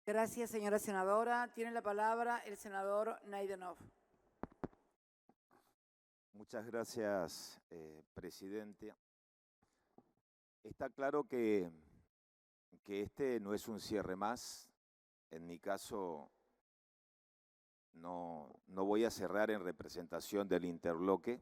Gracias, señora senadora. Tiene la palabra el senador Naidenov. Muchas gracias, presidente. Está claro que este no es un cierre más. En mi caso, no voy a cerrar en representación del interbloque,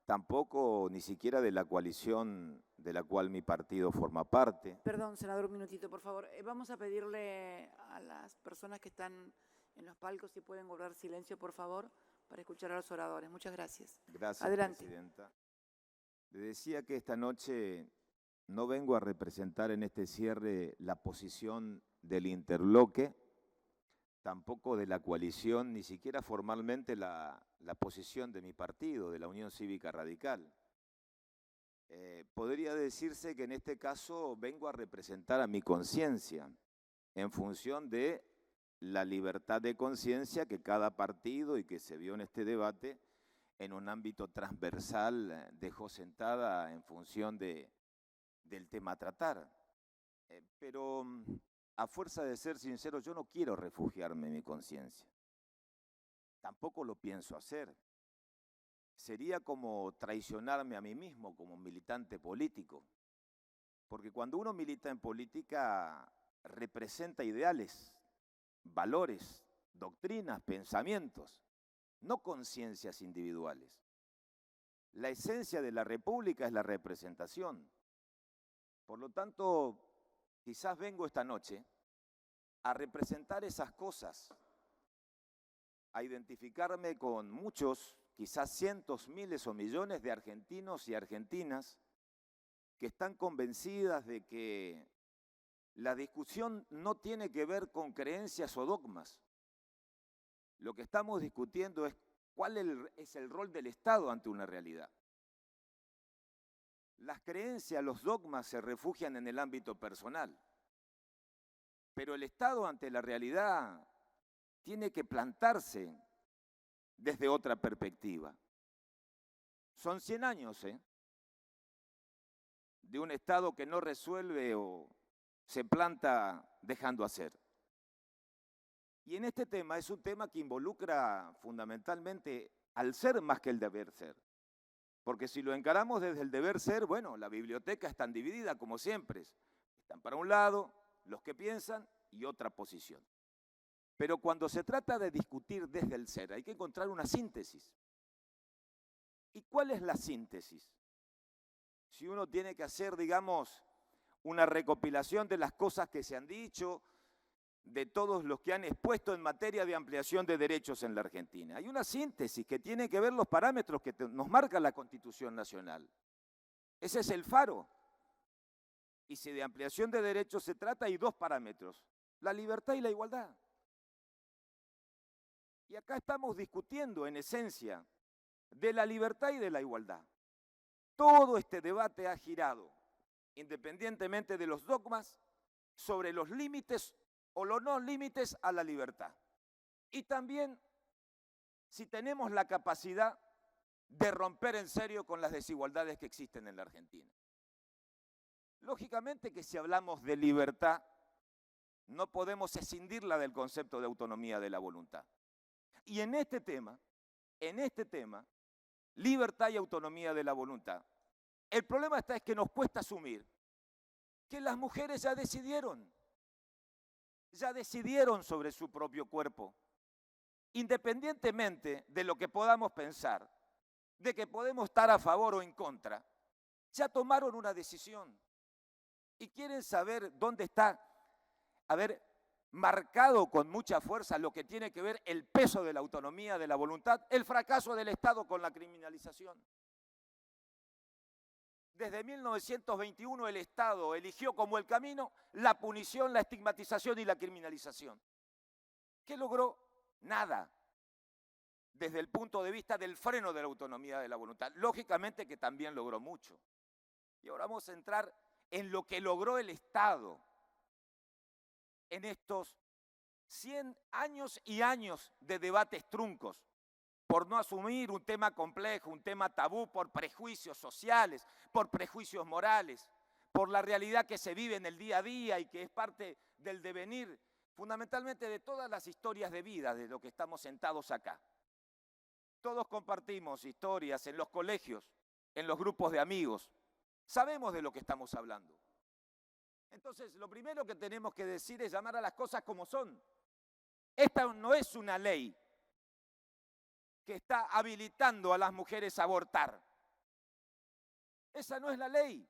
tampoco ni siquiera de la coalición de la cual mi partido forma parte. Perdón, senador, un minutito, por favor. Vamos a pedirle a las personas que están en los palcos si pueden guardar silencio, por favor, para escuchar a los oradores. Muchas gracias. Gracias, Adelante. presidenta. Le decía que esta noche no vengo a representar en este cierre la posición del interbloque, tampoco de la coalición, ni siquiera formalmente la posición de mi partido, de la Unión Cívica Radical. Podría decirse que en este caso vengo a representar a mi conciencia en función de la libertad de conciencia que cada partido y que se vio en este debate en un ámbito transversal dejó sentada en función del tema a tratar. Pero a fuerza de ser sincero, yo no quiero refugiarme en mi conciencia. Tampoco lo pienso hacer. Sería como traicionarme a mí mismo como militante político. Porque cuando uno milita en política, representa ideales, valores, doctrinas, pensamientos, no conciencias individuales. La esencia de la república es la representación. Por lo tanto, quizás vengo esta noche a representar esas cosas, a identificarme con muchos, quizás cientos, miles o millones de argentinos y argentinas que están convencidas de que la discusión no tiene que ver con creencias o dogmas. Lo que estamos discutiendo es cuál es el rol del Estado ante una realidad. Las creencias, los dogmas se refugian en el ámbito personal, pero el Estado ante la realidad tiene que plantarse desde otra perspectiva. Son 100 años, de un Estado que no resuelve o se planta dejando hacer. Y en este tema es un tema que involucra fundamentalmente al ser más que el deber ser. Porque si lo encaramos desde el deber ser, bueno, la biblioteca está dividida como siempre. Están para un lado los que piensan y otra posición. Pero cuando se trata de discutir desde el ser, hay que encontrar una síntesis. ¿Y cuál es la síntesis? Si uno tiene que hacer, digamos, una recopilación de las cosas que se han dicho, de todos los que han expuesto en materia de ampliación de derechos en la Argentina. Hay una síntesis que tiene que ver los parámetros que nos marca la Constitución Nacional. Ese es el faro. Y si de ampliación de derechos se trata, hay dos parámetros, la libertad y la igualdad. Y acá estamos discutiendo en esencia de la libertad y de la igualdad. Todo este debate ha girado, independientemente de los dogmas, sobre los límites o los no límites a la libertad. Y también si tenemos la capacidad de romper en serio con las desigualdades que existen en la Argentina. Lógicamente que si hablamos de libertad, no podemos escindirla del concepto de autonomía de la voluntad. Y en este tema, libertad y autonomía de la voluntad, el problema es que nos cuesta asumir que las mujeres ya decidieron sobre su propio cuerpo, independientemente de lo que podamos pensar, de que podemos estar a favor o en contra, ya tomaron una decisión y quieren saber dónde está, marcado con mucha fuerza lo que tiene que ver el peso de la autonomía, de la voluntad, el fracaso del Estado con la criminalización. Desde 1921 el Estado eligió como el camino la punición, la estigmatización y la criminalización. ¿Qué logró? Nada. Desde el punto de vista del freno de la autonomía de la voluntad. Lógicamente que también logró mucho. Y ahora vamos a entrar en lo que logró el Estado en estos 100 años y años de debates truncos, por no asumir un tema complejo, un tema tabú, por prejuicios sociales, por prejuicios morales, por la realidad que se vive en el día a día y que es parte del devenir fundamentalmente de todas las historias de vida de los que estamos sentados acá. Todos compartimos historias en los colegios, en los grupos de amigos. Sabemos de lo que estamos hablando. Entonces, lo primero que tenemos que decir es llamar a las cosas como son. Esta no es una ley que está habilitando a las mujeres a abortar. Esa no es la ley.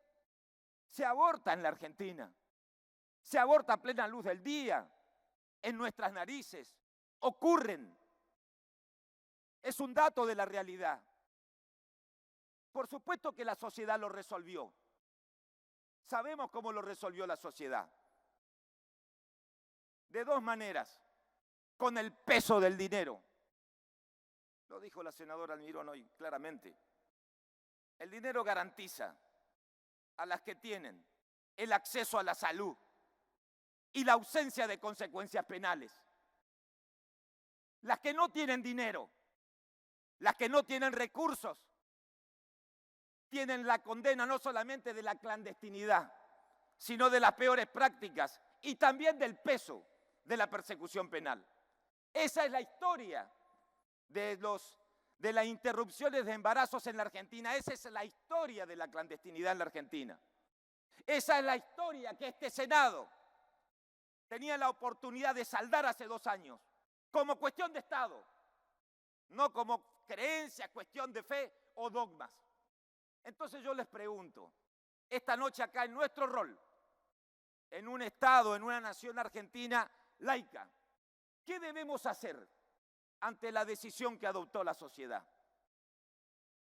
Se aborta en la Argentina. Se aborta a plena luz del día, en nuestras narices. Ocurren. Es un dato de la realidad. Por supuesto que la sociedad lo resolvió. Sabemos cómo lo resolvió la sociedad. De dos maneras. Con el peso del dinero. Lo dijo la senadora Almirón hoy claramente. El dinero garantiza a las que tienen el acceso a la salud y la ausencia de consecuencias penales. Las que no tienen dinero, las que no tienen recursos, tienen la condena no solamente de la clandestinidad, sino de las peores prácticas y también del peso de la persecución penal. Esa es la historia de las interrupciones de embarazos en la Argentina. Esa es la historia de la clandestinidad en la Argentina. Esa es la historia que este Senado tenía la oportunidad de saldar hace 2 años, como cuestión de Estado, no como creencia, cuestión de fe o dogmas. Entonces yo les pregunto, esta noche acá en nuestro rol, en un Estado, en una nación argentina laica, ¿qué debemos hacer ante la decisión que adoptó la sociedad?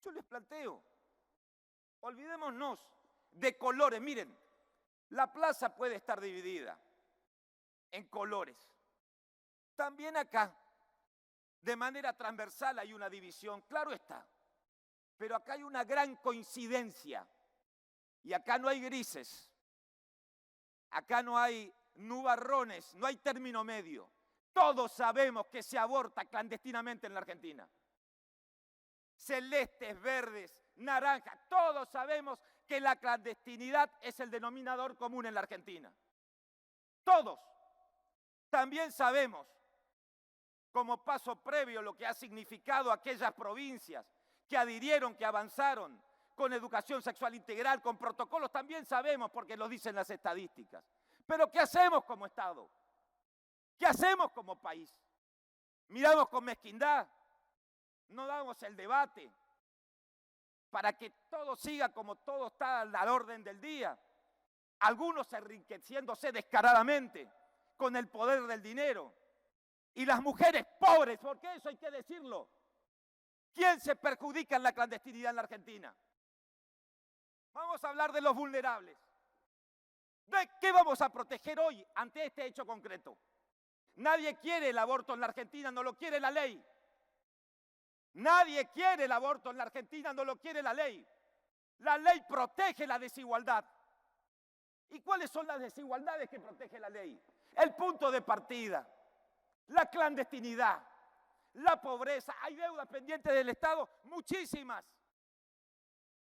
Yo les planteo, olvidémonos de colores. Miren, la plaza puede estar dividida en colores. También acá, de manera transversal hay una división, claro está. Pero acá hay una gran coincidencia. Y acá no hay grises. Acá no hay nubarrones, no hay término medio. Todos sabemos que se aborta clandestinamente en la Argentina. Celestes, verdes, naranjas, todos sabemos que la clandestinidad es el denominador común en la Argentina. Todos. También sabemos, como paso previo, lo que ha significado aquellas provincias que adhirieron, que avanzaron con educación sexual integral, con protocolos. También sabemos, porque lo dicen las estadísticas. Pero ¿qué hacemos como Estado? ¿Qué hacemos como país? ¿Miramos con mezquindad? ¿No damos el debate para que todo siga como todo está a la orden del día? Algunos enriqueciéndose descaradamente con el poder del dinero. Y las mujeres pobres, porque eso hay que decirlo. ¿Quién se perjudica en la clandestinidad en la Argentina? Vamos a hablar de los vulnerables. ¿De qué vamos a proteger hoy ante este hecho concreto? Nadie quiere el aborto en la Argentina, no lo quiere la ley. Nadie quiere el aborto en la Argentina, no lo quiere la ley. La ley protege la desigualdad. ¿Y cuáles son las desigualdades que protege la ley? El punto de partida, la clandestinidad, la pobreza. Hay deudas pendientes del Estado, muchísimas.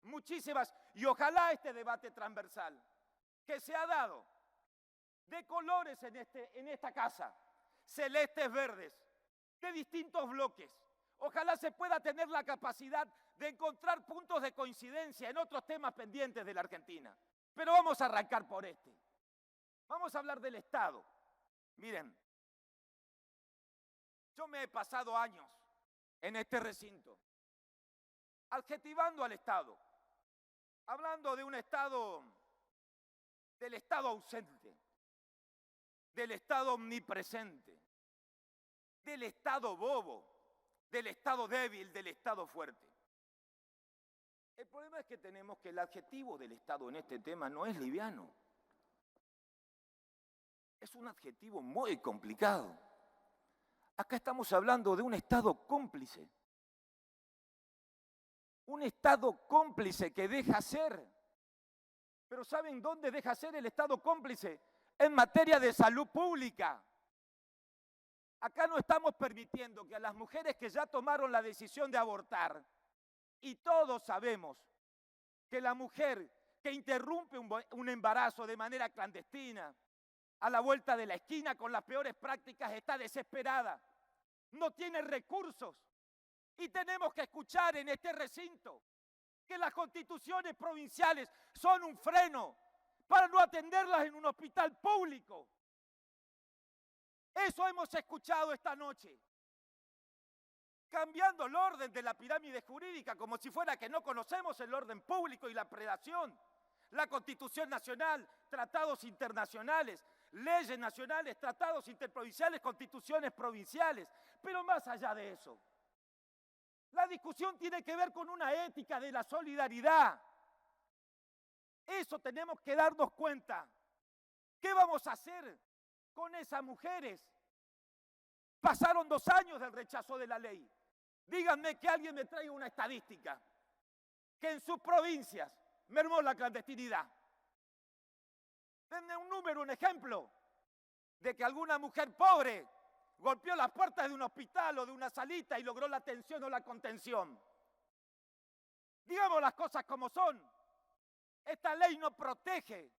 Muchísimas. Y ojalá este debate transversal que se ha dado de colores en esta casa, celestes, verdes, de distintos bloques. Ojalá se pueda tener la capacidad de encontrar puntos de coincidencia en otros temas pendientes de la Argentina. Pero vamos a arrancar por este. Vamos a hablar del Estado. Miren, yo me he pasado años en este recinto adjetivando al Estado, hablando de un Estado, del Estado ausente, del Estado omnipresente, del Estado bobo, del Estado débil, del Estado fuerte. El problema es que tenemos que el adjetivo del Estado en este tema no es liviano. Es un adjetivo muy complicado. Acá estamos hablando de un Estado cómplice. Un Estado cómplice que deja ser. Pero ¿saben dónde deja ser el Estado cómplice? En materia de salud pública. Acá no estamos permitiendo que a las mujeres que ya tomaron la decisión de abortar, y todos sabemos que la mujer que interrumpe un embarazo de manera clandestina, a la vuelta de la esquina con las peores prácticas, está desesperada, no tiene recursos. Y tenemos que escuchar en este recinto que las constituciones provinciales son un freno para no atenderlas en un hospital público. Eso hemos escuchado esta noche. Cambiando el orden de la pirámide jurídica como si fuera que no conocemos el orden público y la predación. La Constitución Nacional, tratados internacionales, leyes nacionales, tratados interprovinciales, constituciones provinciales. Pero más allá de eso, la discusión tiene que ver con una ética de la solidaridad. Eso tenemos que darnos cuenta. ¿Qué vamos a hacer con esas mujeres? Pasaron 2 años del rechazo de la ley. Díganme que alguien me traiga una estadística que en sus provincias mermó la clandestinidad. Denme un número, un ejemplo de que alguna mujer pobre golpeó las puertas de un hospital o de una salita y logró la atención o la contención. Digamos las cosas como son. Esta ley no protege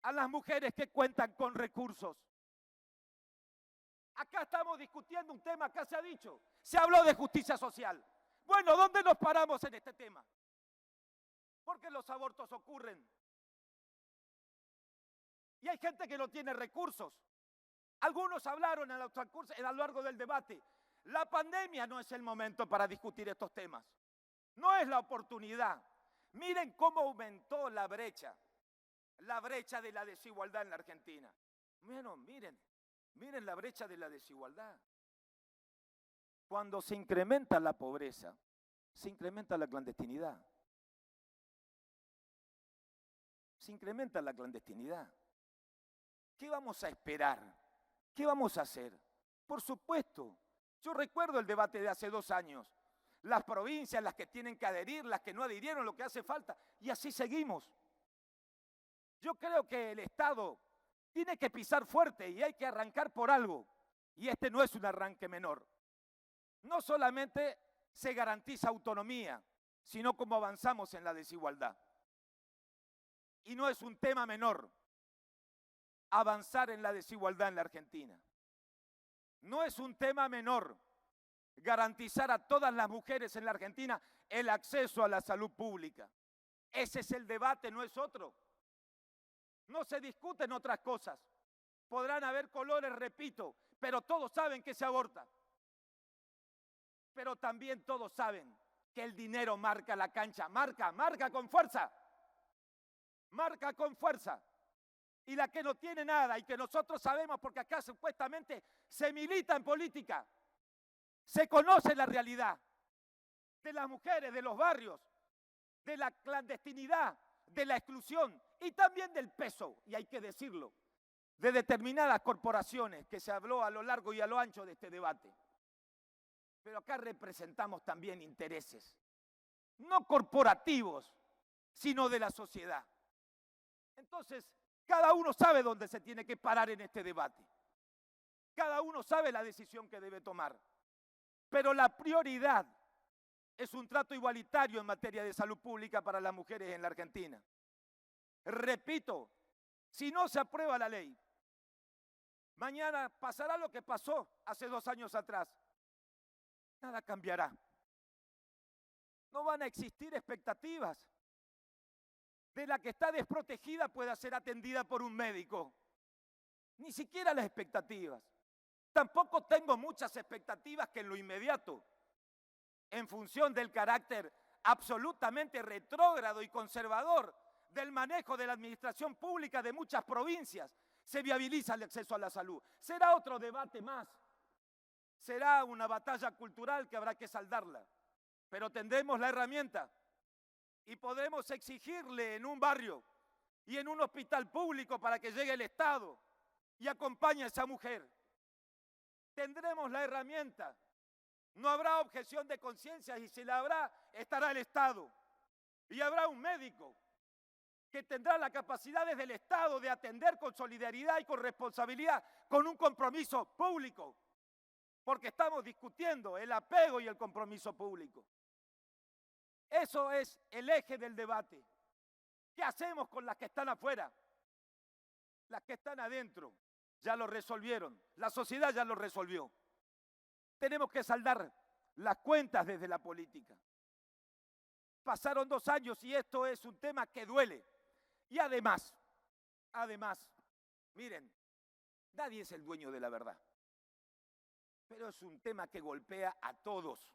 a las mujeres que cuentan con recursos. Acá estamos discutiendo un tema, acá se ha dicho, se habló de justicia social. Bueno, ¿dónde nos paramos en este tema? ¿Por qué los abortos ocurren? Y hay gente que no tiene recursos. Algunos hablaron a lo largo del debate. La pandemia no es el momento para discutir estos temas. No es la oportunidad. Miren cómo aumentó la brecha de la desigualdad en la Argentina. Bueno, miren la brecha de la desigualdad. Cuando se incrementa la pobreza, se incrementa la clandestinidad. Se incrementa la clandestinidad. ¿Qué vamos a esperar? ¿Qué vamos a hacer? Por supuesto, yo recuerdo el debate de hace 2 años. Las provincias, las que tienen que adherir, las que no adhirieron, lo que hace falta. Y así seguimos. Yo creo que el Estado tiene que pisar fuerte y hay que arrancar por algo. Y este no es un arranque menor. No solamente se garantiza autonomía, sino cómo avanzamos en la desigualdad. Y no es un tema menor avanzar en la desigualdad en la Argentina. No es un tema menor garantizar a todas las mujeres en la Argentina el acceso a la salud pública. Ese es el debate, no es otro. No se discuten otras cosas. Podrán haber colores, repito, pero todos saben que se aborta. Pero también todos saben que el dinero marca la cancha. Marca con fuerza. Marca con fuerza. Y la que no tiene nada y que nosotros sabemos porque acá supuestamente se milita en política, se conoce la realidad de las mujeres, de los barrios, de la clandestinidad, de la exclusión y también del peso, y hay que decirlo, de determinadas corporaciones que se habló a lo largo y a lo ancho de este debate. Pero acá representamos también intereses, no corporativos, sino de la sociedad. Entonces, cada uno sabe dónde se tiene que parar en este debate. Cada uno sabe la decisión que debe tomar. Pero la prioridad es un trato igualitario en materia de salud pública para las mujeres en la Argentina. Repito, si no se aprueba la ley, mañana pasará lo que pasó hace 2 años atrás. Nada cambiará. No van a existir expectativas de la que está desprotegida pueda ser atendida por un médico. Ni siquiera las expectativas. Tampoco tengo muchas expectativas que en lo inmediato, en función del carácter absolutamente retrógrado y conservador del manejo de la administración pública de muchas provincias, se viabiliza el acceso a la salud. Será otro debate más. Será una batalla cultural que habrá que saldarla. Pero tendremos la herramienta y podremos exigirle en un barrio y en un hospital público para que llegue el Estado y acompañe a esa mujer. Tendremos la herramienta. No habrá objeción de conciencia y si la habrá, estará el Estado. Y habrá un médico que tendrá la capacidad desde el Estado de atender con solidaridad y con responsabilidad, con un compromiso público. Porque estamos discutiendo el apego y el compromiso público. Eso es el eje del debate. ¿Qué hacemos con las que están afuera? Las que están adentro. ya lo resolvieron, la sociedad ya lo resolvió. Tenemos que saldar las cuentas desde la política. Pasaron 2 años y esto es un tema que duele. Y además, miren, nadie es el dueño de la verdad. Pero es un tema que golpea a todos.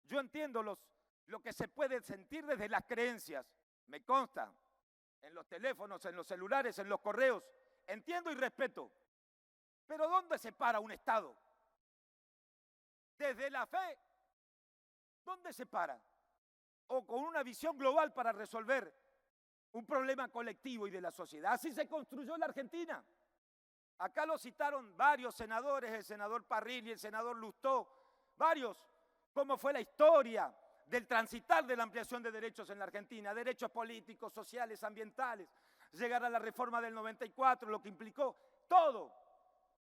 Yo entiendo lo que se puede sentir desde las creencias. Me consta, en los teléfonos, en los celulares, en los correos. Entiendo y respeto. Pero ¿dónde se para un Estado? Desde la fe, ¿dónde se para? O con una visión global para resolver un problema colectivo y de la sociedad. Así se construyó la Argentina. Acá lo citaron varios senadores, el senador Parrilli, el senador Lustó, varios, cómo fue la historia del transitar de la ampliación de derechos en la Argentina, derechos políticos, sociales, ambientales, llegar a la reforma del 94, lo que implicó todo.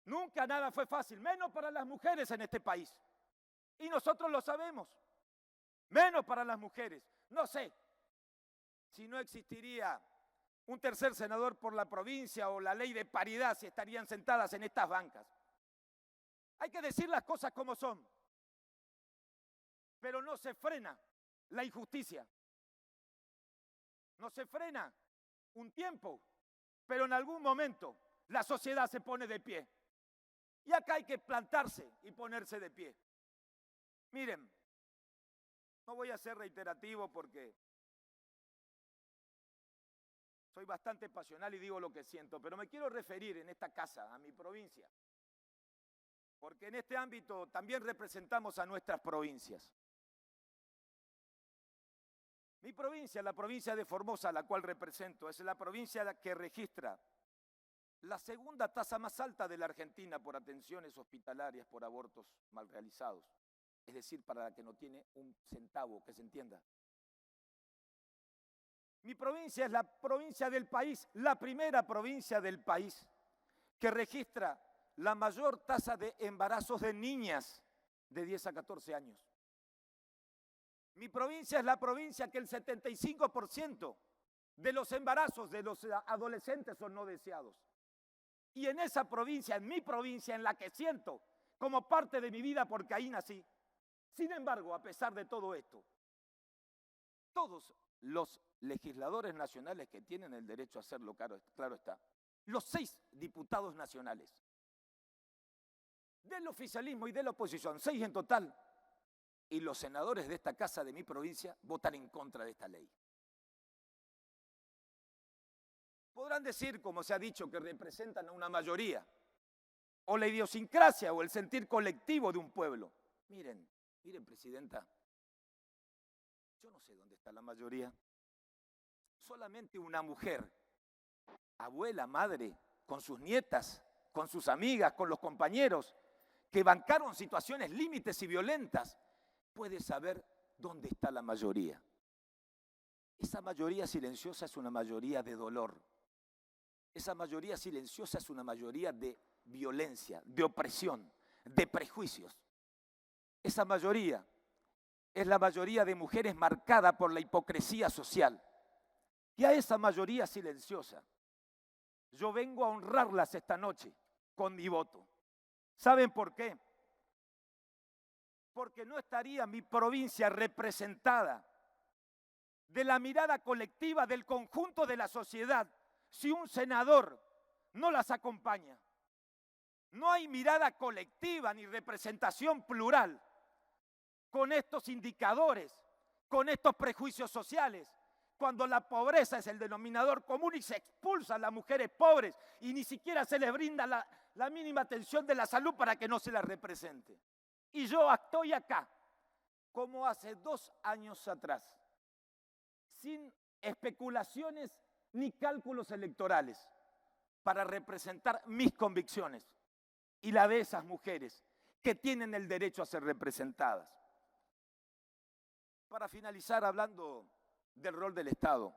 Nunca nada fue fácil, menos para las mujeres en este país. Y nosotros lo sabemos, menos para las mujeres. No sé si no existiría un tercer senador por la provincia o la ley de paridad si estarían sentadas en estas bancas. Hay que decir las cosas como son, pero no se frena la injusticia. No se frena un tiempo, pero en algún momento la sociedad se pone de pie. Y acá hay que plantarse y ponerse de pie. Miren, no voy a ser reiterativo porque soy bastante pasional y digo lo que siento, pero me quiero referir en esta casa a mi provincia, porque en este ámbito también representamos a nuestras provincias. Mi provincia, la provincia de Formosa, la cual represento, es la provincia que registra la segunda tasa más alta de la Argentina por atenciones hospitalarias por abortos mal realizados. Es decir, para la que no tiene un centavo, que se entienda. Mi provincia es la provincia del país, la primera provincia del país que registra la mayor tasa de embarazos de niñas de 10 a 14 años. Mi provincia es la provincia que el 75% de los embarazos de los adolescentes son no deseados. Y en esa provincia, en mi provincia, en la que siento como parte de mi vida porque ahí nací. Sin embargo, a pesar de todo esto, todos los legisladores nacionales que tienen el derecho a hacerlo, claro está, los 6 diputados nacionales del oficialismo y de la oposición, 6 en total, y los senadores de esta casa de mi provincia votan en contra de esta ley. Podrán decir, como se ha dicho, que representan a una mayoría, o la idiosincrasia o el sentir colectivo de un pueblo. Miren, Presidenta, yo no sé dónde está la mayoría. Solamente una mujer, abuela, madre, con sus nietas, con sus amigas, con los compañeros, que bancaron situaciones límites y violentas, puede saber dónde está la mayoría. Esa mayoría silenciosa es una mayoría de dolor. Esa mayoría silenciosa es una mayoría de violencia, de opresión, de prejuicios. Esa mayoría es la mayoría de mujeres marcada por la hipocresía social. Y a esa mayoría silenciosa, yo vengo a honrarlas esta noche con mi voto. ¿Saben por qué? Porque no estaría mi provincia representada de la mirada colectiva del conjunto de la sociedad si un senador no las acompaña. No hay mirada colectiva ni representación plural con estos indicadores, con estos prejuicios sociales, cuando la pobreza es el denominador común y se expulsa a las mujeres pobres y ni siquiera se les brinda la mínima atención de la salud para que no se las represente. Y yo estoy acá, como hace 2 años atrás, sin especulaciones ni cálculos electorales, para representar mis convicciones y la de esas mujeres que tienen el derecho a ser representadas. Para finalizar, hablando del rol del Estado,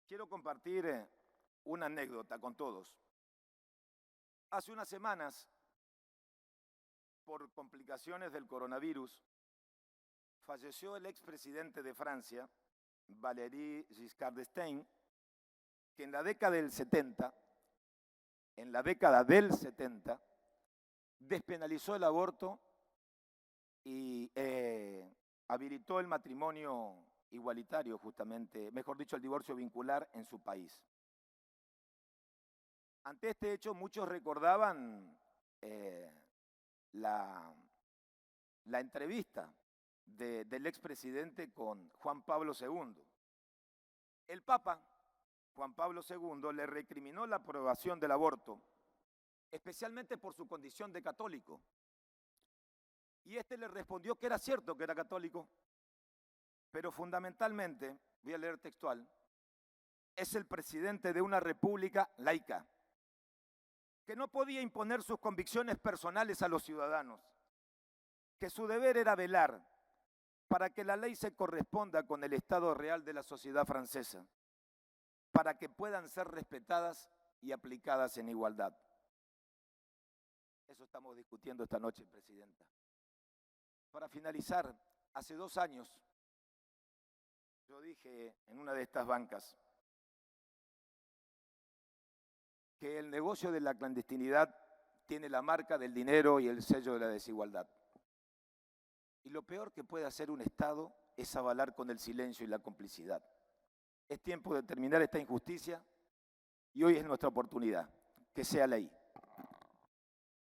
quiero compartir una anécdota con todos. Hace unas semanas, por complicaciones del coronavirus, falleció el expresidente de Francia, Valéry Giscard d'Estaing, que en la década del 70 en la década del 70, despenalizó el aborto y habilitó el matrimonio igualitario, justamente, mejor dicho, el divorcio vincular en su país. Ante este hecho, muchos recordaban la entrevista del expresidente con Juan Pablo II. El Papa, Juan Pablo II, le recriminó la aprobación del aborto, especialmente por su condición de católico. Y este le respondió que era cierto que era católico, pero fundamentalmente, voy a leer textual, es el presidente de una república laica, que no podía imponer sus convicciones personales a los ciudadanos, que su deber era velar para que la ley se corresponda con el estado real de la sociedad francesa, para que puedan ser respetadas y aplicadas en igualdad. Eso estamos discutiendo esta noche, Presidenta. Para finalizar, hace 2 años, yo dije en una de estas bancas que el negocio de la clandestinidad tiene la marca del dinero y el sello de la desigualdad. Y lo peor que puede hacer un Estado es avalar con el silencio y la complicidad. Es tiempo de terminar esta injusticia y hoy es nuestra oportunidad. Que sea ley.